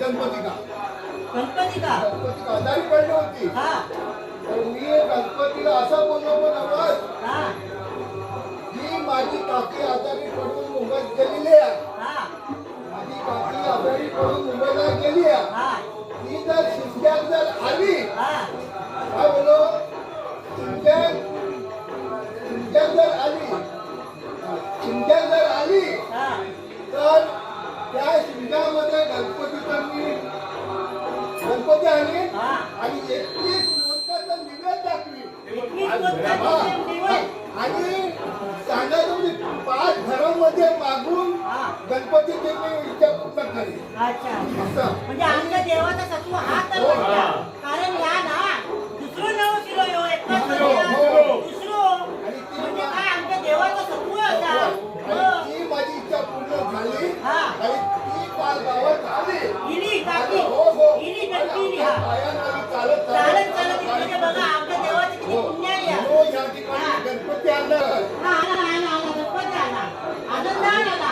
गणपती का गणपती का आजारी पडली होती. हा तर मी गणपतीला असं बोललो नवाज हा ही माझी काकी आजारी पडून मुंबईत गेलेली आहे. हा माझी काकी आजारी पडून मुंबईला गेली आहे. हा ती जर शिमग्यात जर आली हा काय बोलो शिमग्यात जर आली शिमग्यात जर आली हा तर त्या शिमग्यामध्ये गणपती आणि हा आणि 31 मोदकाचा निवेद दाखवी. 21 मोदकाचे निवेद. आणि सांगा तुम्ही 5 घरामध्ये मागून हा गणपतीची मी इच्छा पूर्ण करेन. अच्छा असं म्हणजे आमच्या देवाचा सत्व हा तर म्हणता. कारण या ना दुसरं नाव शिरो यो एकच दुसरं म्हणजे काय आमच्या देवाचा सत्व होता. आणि ती माझी इच्छा पूर्ण झाली हा. आणि ती काल गावात आली. इली काकी हो हो इली गणपती हा पायांखाली चालत चालत चालत म्हणजे बघा आमच्या देवाचं किती पुण्य आहे या. हो या ठिकाणी गणपती आणला. हा आला आला आला गणपती आला आनंद आला.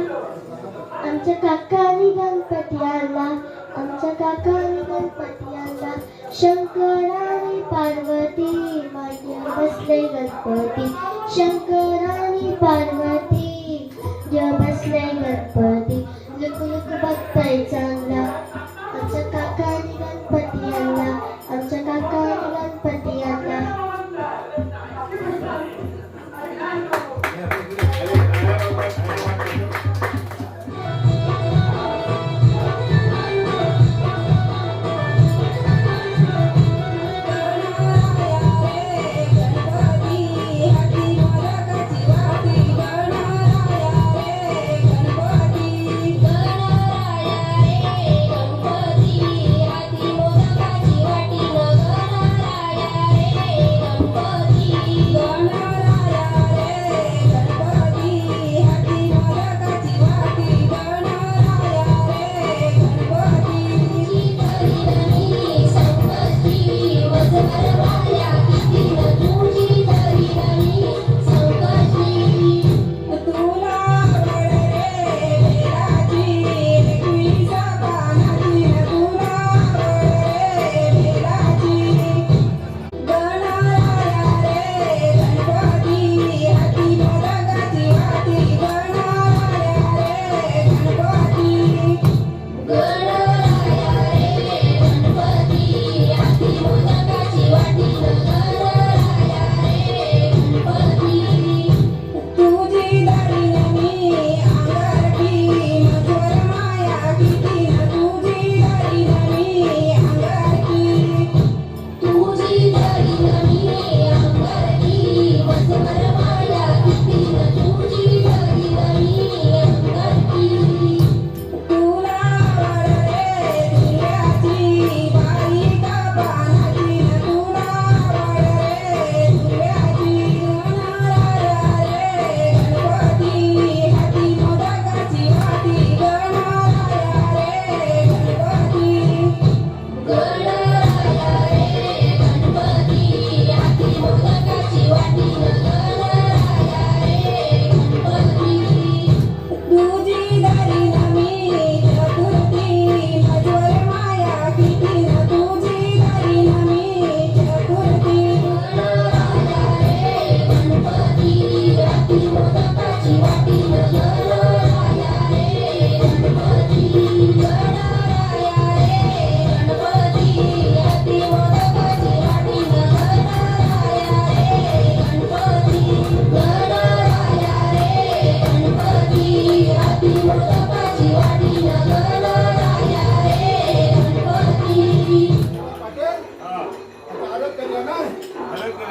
आमच्या काकानी गणपती आला आमच्या काकानी गणपती आला शंकरानी पार्वती मांडीवर बसले गणपती शंकरानी पार्वती जेव्हा बसले गणपती लुक लुक बघताय चांगला आमच्या काकानी गणपती आला आमच्या काकानी गणपती आला गणपती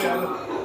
आलं